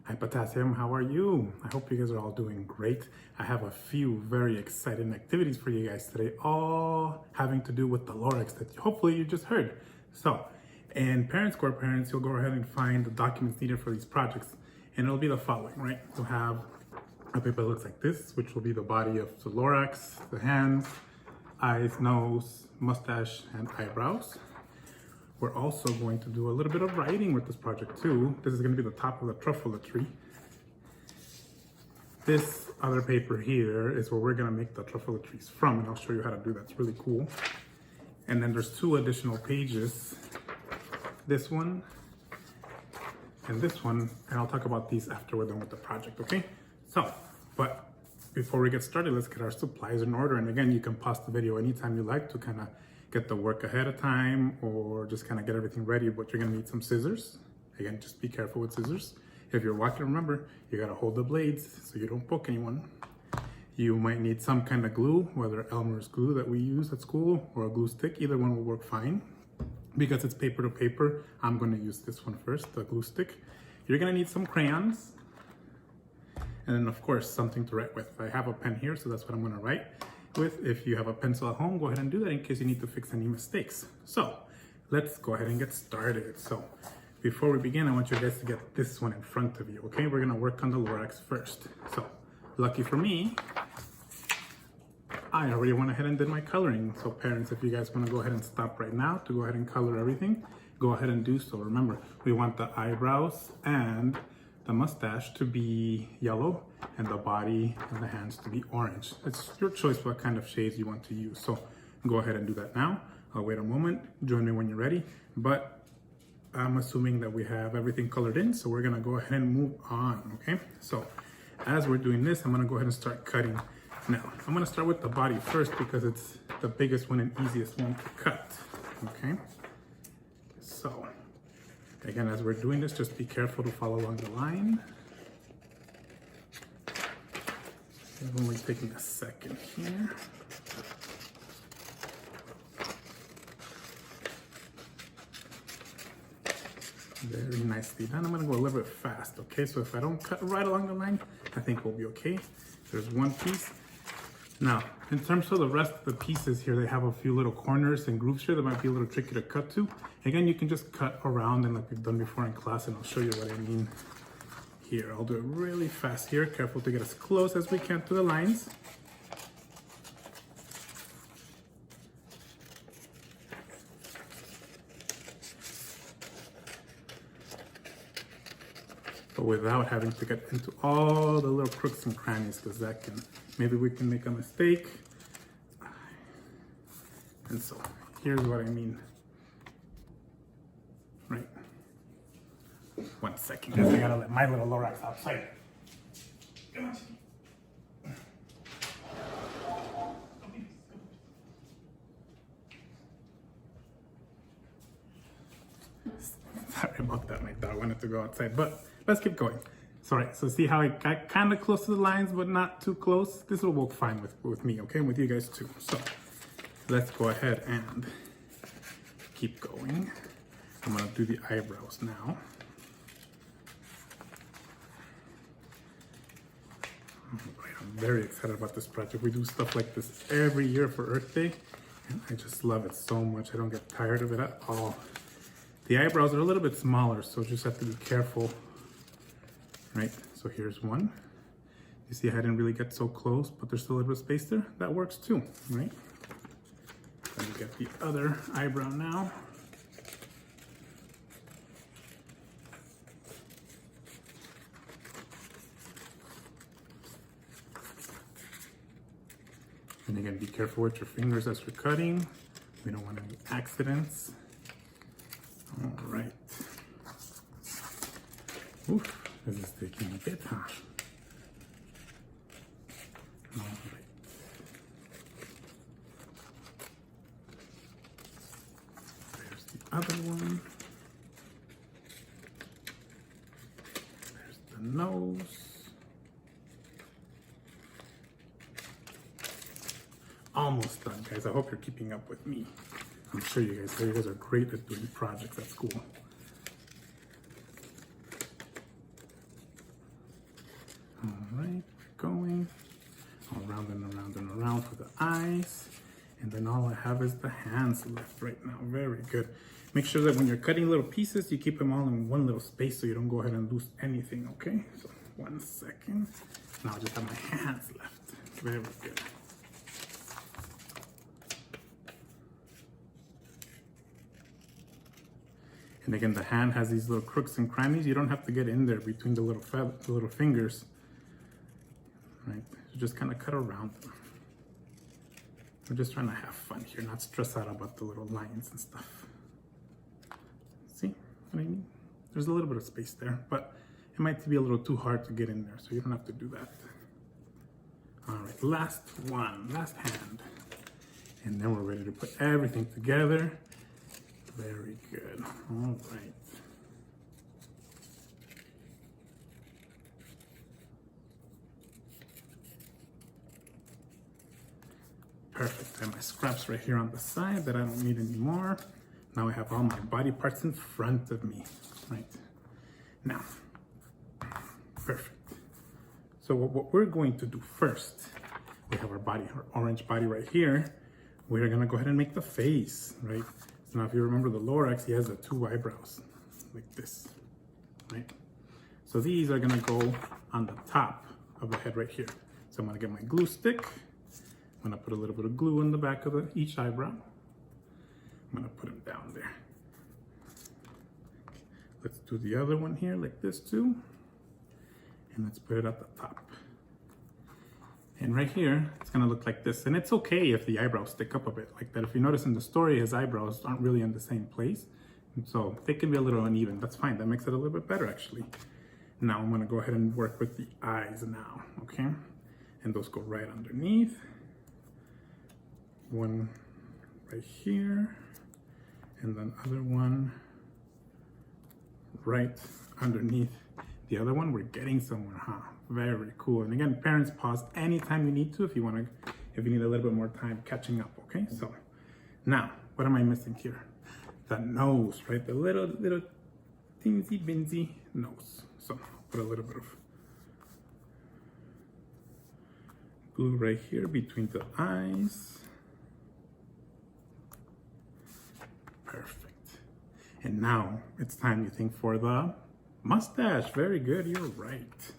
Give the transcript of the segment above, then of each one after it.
Hi Potassium, how are you? I hope you guys are all doing great. I have a few very exciting activities for you guys today, all having to do with the Lorax that hopefully you just heard. So, in ParentSquare parents, you'll go ahead and find the documents needed for these projects, and it'll be the following, right? You'll have a paper that looks like this, which will be the body of the Lorax, the hands, eyes, nose, mustache, and eyebrows. We're also going to do a little bit of writing with this project too. This is going to be the top of the truffula tree. This other paper here is where we're going to make the truffula trees from, and I'll show you how to do that. It's really cool. And then there's two additional pages, this one and this one, and I'll talk about these after we're done with the project, okay? So, but before we get started, let's get our supplies in order. And again, you can pause the video anytime you like to kind of get the work ahead of time or just kind of get everything ready, but you're gonna need some scissors. Again, just be careful with scissors. If you're walking, remember, you gotta hold the blades so you don't poke anyone. You might need some kind of glue, whether Elmer's glue that we use at school or a glue stick, either one will work fine. Because it's paper to paper, I'm gonna use this one first, the glue stick. You're gonna need some crayons. And then of course, something to write with. I have a pen here, so that's what I'm gonna write with. If you have a pencil at home, go ahead and do that in case you need to fix any mistakes. So let's go ahead and get started. So before we begin, I want you guys to get this one in front of you, okay? We're gonna work on the Lorax first. So lucky for me, I already went ahead and did my coloring. So parents, if you guys wanna go ahead and stop right now to go ahead and color everything, go ahead and do so. Remember, we want the eyebrows and the mustache to be yellow and the body and the hands to be orange. It's your choice what kind of shades you want to use. So go ahead and do that now. I'll wait a moment, join me when you're ready. But I'm assuming that we have everything colored in, so we're gonna go ahead and move on, okay? So as we're doing this, I'm gonna go ahead and start cutting. Now, I'm gonna start with the body first because it's the biggest one and easiest one to cut, okay? So, again, as we're doing this, just be careful to follow along the line. I'm only taking a second here. Very nicely done. I'm gonna go a little bit fast, okay? So if I don't cut right along the line, I think we'll be okay. There's one piece. Now, in terms of the rest of the pieces here, they have a few little corners and grooves here that might be a little tricky to cut to. Again, you can just cut around and like we've done before in class, and I'll show you what I mean here. I'll do it really fast here. Careful to get as close as we can to the lines. But without having to get into all the little crooks and crannies, because that can, maybe we can make a mistake. And so here's what I mean. Right. 1 second, guys. I gotta let my little Lorax outside. Come on, Chicky. Sorry about that, my dog wanted to go outside, but let's keep going. Sorry, so see how I got kind of close to the lines, but not too close? This will work fine with me, okay? With you guys too. So let's go ahead and keep going. I'm gonna do the eyebrows now. All right, I'm very excited about this project. We do stuff like this every year for Earth Day, and I just love it so much. I don't get tired of it at all. The eyebrows are a little bit smaller, so just have to be careful, right? So here's one. You see I didn't really get so close, but there's still a little bit of space there. That works too, right? Let me get the other eyebrow now. And again, be careful with your fingers as you're cutting. We don't want any accidents. All right. Oof, this is taking a bit, huh? All right. There's the other one. There's the nose. Almost done, guys. I hope you're keeping up with me. I'm sure you guys are great at doing projects at school. for the eyes. And then all I have is the hands left right now. Very good. Make sure that when you're cutting little pieces, you keep them all in one little space so you don't go ahead and lose anything, okay? So 1 second. Now I just have my hands left. Very good. And again, the hand has these little crooks and crannies. You don't have to get in there between the little fingers, right? So just kind of cut around them. We're just trying to have fun here, not stress out about the little lines and stuff. See what I mean? There's a little bit of space there, but it might be a little too hard to get in there, so you don't have to do that. All right, last one, last hand. And then we're ready to put everything together. Very good. All right. Perfect. I have my scraps right here on the side that I don't need anymore. Now I have all my body parts in front of me. Right. Now, perfect. So what we're going to do first, we have our body, our orange body right here. We're gonna go ahead and make the face, right? So now if you remember the Lorax, he has the 2 eyebrows, like this, right? So these are gonna go on the top of the head right here. So I'm gonna get my glue stick. I'm gonna put a little bit of glue in the back of each eyebrow. I'm gonna put them down there. Okay. Let's do the other one here like this too. And let's put it at the top. And right here, it's gonna look like this. And it's okay if the eyebrows stick up a bit like that. If you notice in the story, his eyebrows aren't really in the same place. And so they can be a little uneven. That's fine, that makes it a little bit better actually. Now I'm gonna go ahead and work with the eyes now, okay? And those go right underneath. One right here. And then other one right underneath the other one. We're getting somewhere, huh? Very cool. And again, parents, pause anytime you need to if you need a little bit more time catching up, okay? So now, what am I missing here? The nose, right? The little teensy binsy nose. So I'll put a little bit of glue right here between the eyes. Perfect. And now it's time, you think, for the mustache. Very good, you're right.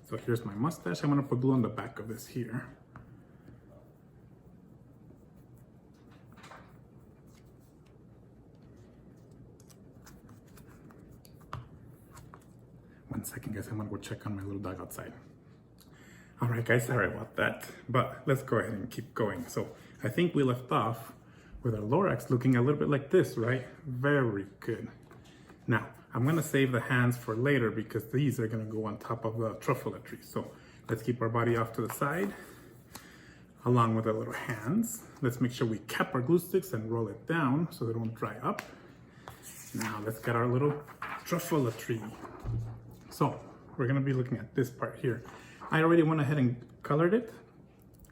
So here's my mustache. I'm gonna put glue on the back of this here. One second, guys, I'm gonna go check on my little dog outside. All right, guys, sorry about that, but let's go ahead and keep going. So I think we left off with our Lorax looking a little bit like this, right? Very good. Now, I'm gonna save the hands for later because these are gonna go on top of the truffle tree. So let's keep our body off to the side along with our little hands. Let's make sure we cap our glue sticks and roll it down so they don't dry up. Now let's get our little truffle tree. So we're gonna be looking at this part here. I already went ahead and colored it.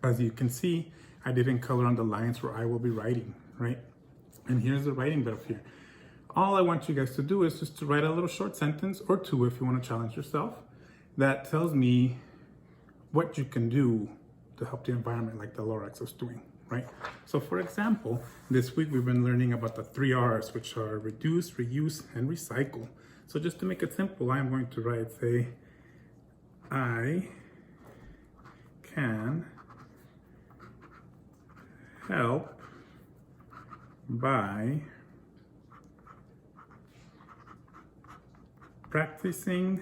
As you can see, I didn't color on the lines where I will be writing, right? And here's the writing bit up here. All I want you guys to do is just to write a little short sentence or two if you want to challenge yourself that tells me what you can do to help the environment like the Lorax was doing, right? So for example, this week we've been learning about the 3 R's, which are reduce, reuse, and recycle. So just to make it simple, I'm going to write, say, I can help by practicing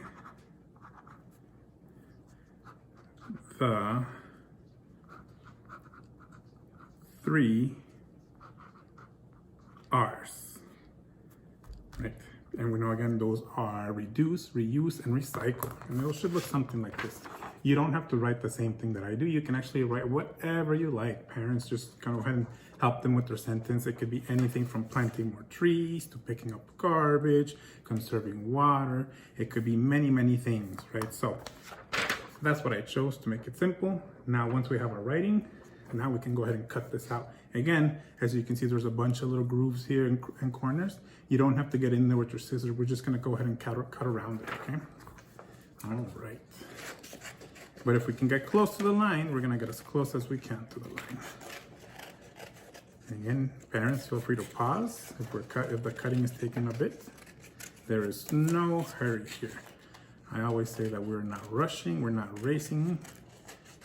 the 3 R's, right? And we know again, those are reduce, reuse, and recycle. And those should look something like this. You don't have to write the same thing that I do. You can actually write whatever you like. Parents, just go ahead and help them with their sentence. It could be anything from planting more trees to picking up garbage, conserving water. It could be many, many things, right? So that's what I chose to make it simple. Now, once we have our writing, now we can go ahead and cut this out. Again, as you can see, there's a bunch of little grooves here and corners. You don't have to get in there with your scissors. We're just gonna go ahead and cut around it, okay? All right. But if we can get close to the line, we're gonna get as close as we can to the line. Again, parents, feel free to pause if the cutting is taking a bit. There is no hurry here. I always say that we're not rushing, we're not racing.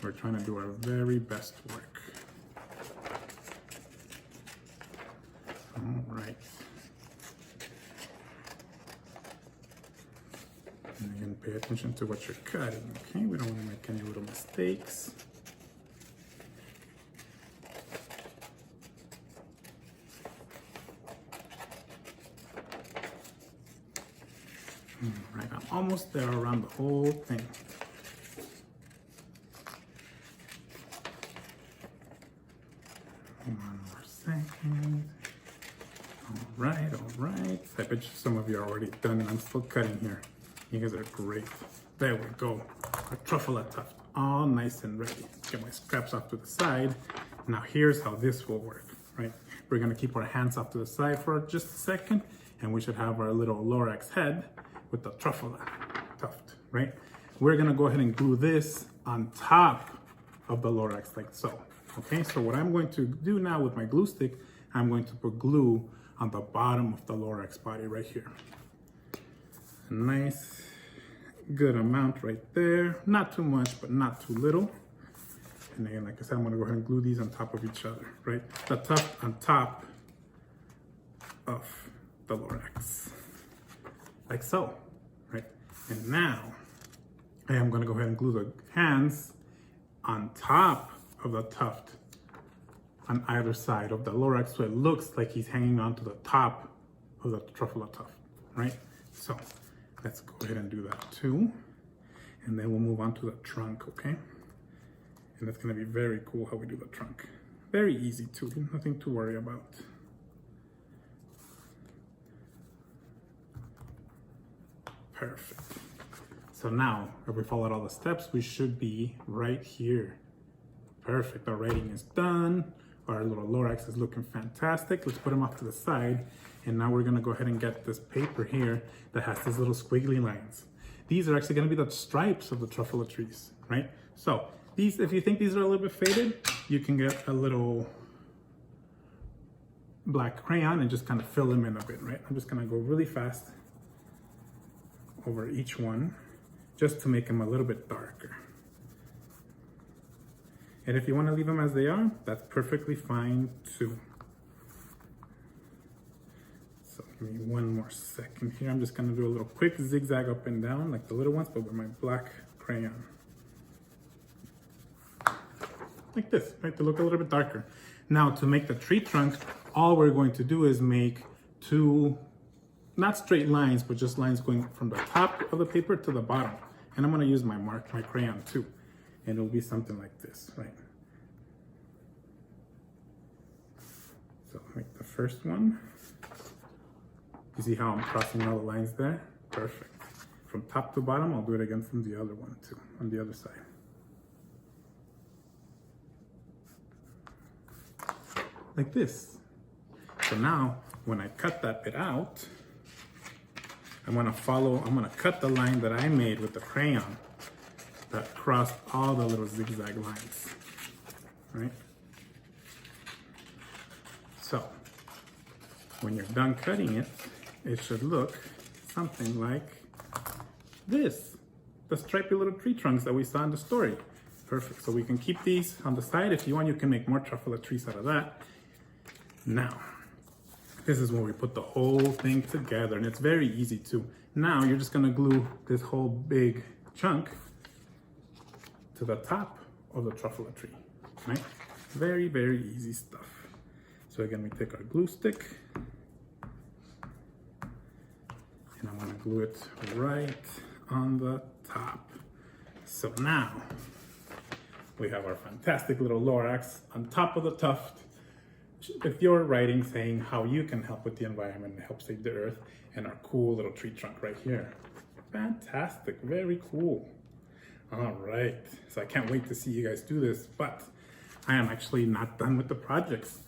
We're trying to do our very best work. All right. And again, pay attention to what you're cutting, okay? We don't want to make any little mistakes. All right, I'm almost there around the whole thing. One more second. All right. I bet you some of you are already done and I'm still cutting here. You guys are great. There we go. Our truffle tuft, all nice and ready. Get my scraps off to the side. Now here's how this will work, right? We're gonna keep our hands off to the side for just a second and we should have our little Lorax head with the truffle tuft, right? We're gonna go ahead and glue this on top of the Lorax like so, okay? So what I'm going to do now with my glue stick, I'm going to put glue on the bottom of the Lorax body right here. A nice, good amount right there. Not too much, but not too little. And again, like I said, I'm gonna go ahead and glue these on top of each other, right? The tuft on top of the Lorax, like so, right? And now, I am gonna go ahead and glue the hands on top of the tuft on either side of the Lorax so it looks like he's hanging on to the top of the truffle tuft, right? So let's go ahead and do that too. And then we'll move on to the trunk, okay? And that's gonna be very cool how we do the trunk. Very easy too, nothing to worry about. Perfect. So now, if we followed all the steps, we should be right here. Perfect, our writing is done. Our little Lorax is looking fantastic. Let's put him off to the side. And now we're gonna go ahead and get this paper here that has these little squiggly lines. These are actually gonna be the stripes of the truffle trees, right? So these, if you think these are a little bit faded, you can get a little black crayon and just kind of fill them in a bit, right? I'm just gonna go really fast over each one just to make them a little bit darker. And if you want to leave them as they are, that's perfectly fine too. So give me one more second here. I'm just going to do a little quick zigzag up and down like the little ones, but with my black crayon. Like this, right? To look a little bit darker. Now to make the tree trunk, all we're going to do is make two, not straight lines, but just lines going from the top of the paper to the bottom. And I'm going to use my crayon too. And it'll be something like this, right? So make the first one. You see how I'm crossing all the lines there? Perfect. From top to bottom, I'll do it again from the other one too, on the other side. Like this. So now, when I cut that bit out, I'm gonna cut the line that I made with the crayon that crossed all the little zigzag lines, right? So, when you're done cutting it, it should look something like this. The stripy little tree trunks that we saw in the story. Perfect, so we can keep these on the side. If you want, you can make more truffle trees out of that. Now, this is where we put the whole thing together, and it's very easy too. Now, you're just gonna glue this whole big chunk to the top of the truffle tree, right? Very, very easy stuff. So again, we take our glue stick, and I'm gonna glue it right on the top. So now, we have our fantastic little Lorax on top of the tuft, with your writing saying how you can help with the environment and help save the earth, and our cool little tree trunk right here. Fantastic, very cool. All right, so I can't wait to see you guys do this, but I am actually not done with the projects.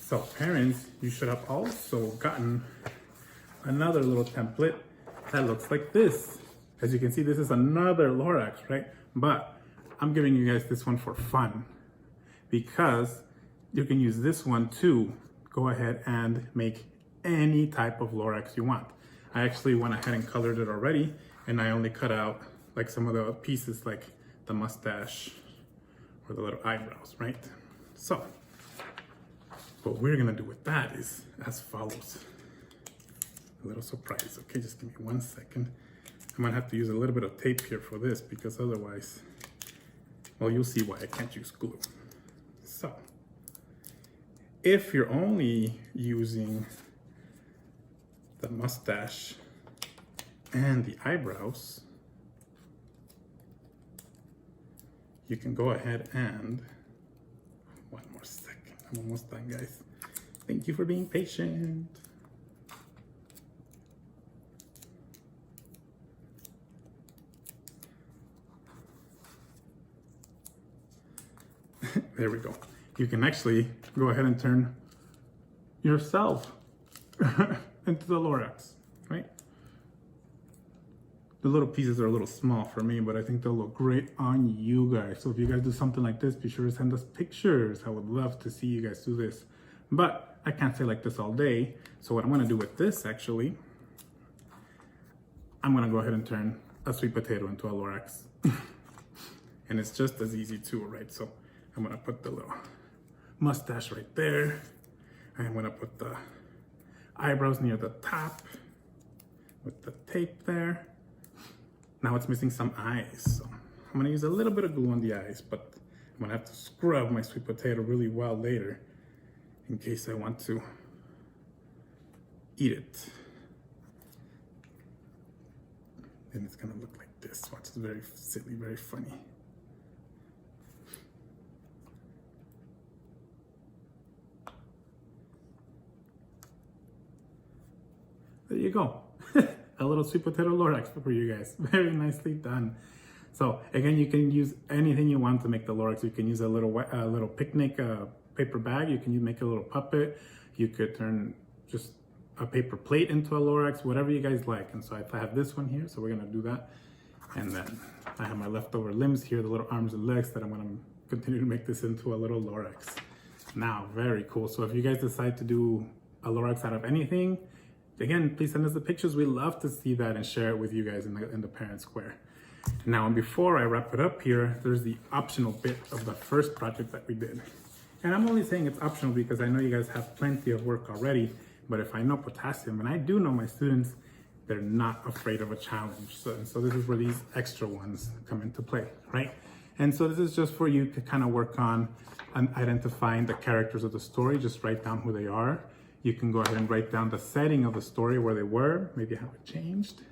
So parents, you should have also gotten another little template that looks like this. As you can see, this is another Lorax, right? But I'm giving you guys this one for fun because you can use this one to go ahead and make any type of Lorax you want. I actually went ahead and colored it already, and I only cut out like some of the pieces like the mustache or the little eyebrows, right? So what we're gonna do with that is as follows. A little surprise, okay? Just give me 1 second. I'm gonna have to use a little bit of tape here for this because otherwise, well, you'll see why I can't use glue. So, if you're only using the mustache and the eyebrows, you can go ahead and, 1 more second, I'm almost done, guys. Thank you for being patient. There we go. You can actually go ahead and turn yourself into the Lorax, right? The little pieces are a little small for me, but I think they'll look great on you guys. So if you guys do something like this, be sure to send us pictures. I would love to see you guys do this. But I can't say like this all day. So what I'm gonna do with this actually, I'm gonna go ahead and turn a sweet potato into a Lorax. And it's just as easy too, right? So I'm gonna put the little mustache right there. I'm gonna put the eyebrows near the top with the tape there. Now it's missing some eyes. So I'm gonna use a little bit of glue on the eyes, but I'm gonna have to scrub my sweet potato really well later in case I want to eat it. And it's gonna look like this. Watch, it's very silly, very funny. There you go. A little sweet potato Lorax for you guys. Very nicely done. So again, you can use anything you want to make the Lorax. You can use a little picnic paper bag. You can make a little puppet. You could turn just a paper plate into a Lorax, whatever you guys like. And so I have this one here, so we're gonna do that. And then I have my leftover limbs here, the little arms and legs that I'm gonna continue to make this into a little Lorax. Now, very cool. So if you guys decide to do a Lorax out of anything, again, please send us the pictures. We love to see that and share it with you guys in the ParentSquare. Now, before I wrap it up here, there's the optional bit of the first project that we did. And I'm only saying it's optional because I know you guys have plenty of work already, but if I know potassium, and I do know my students, they're not afraid of a challenge. So this is where these extra ones come into play, right? And so this is just for you to kind of work on identifying the characters of the story. Just write down who they are. You can go ahead and write down the setting of the story, where they were, maybe have it changed.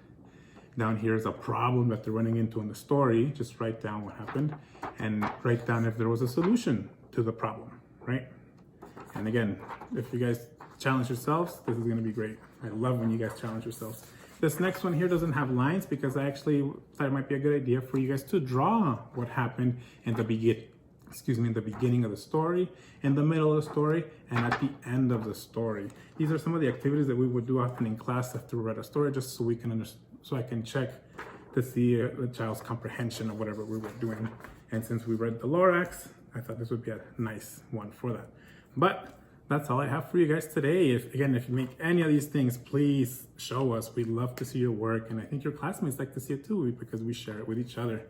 Down here is a problem that they're running into in the story. Just write down what happened and write down if there was a solution to the problem, right? And again, if you guys challenge yourselves, this is gonna be great. I love when you guys challenge yourselves. This next one here doesn't have lines because I actually thought it might be a good idea for you guys to draw what happened in the beginning of the story, in the middle of the story, and at the end of the story. These are some of the activities that we would do often in class after we read a story, just so we can understand, so I can check to see the child's comprehension of whatever we were doing. And since we read the Lorax, I thought this would be a nice one for that. But that's all I have for you guys today. If you make any of these things, please show us. We'd love to see your work, and I think your classmates like to see it too because we share it with each other.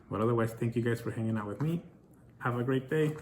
But otherwise, thank you guys for hanging out with me. Have a great day.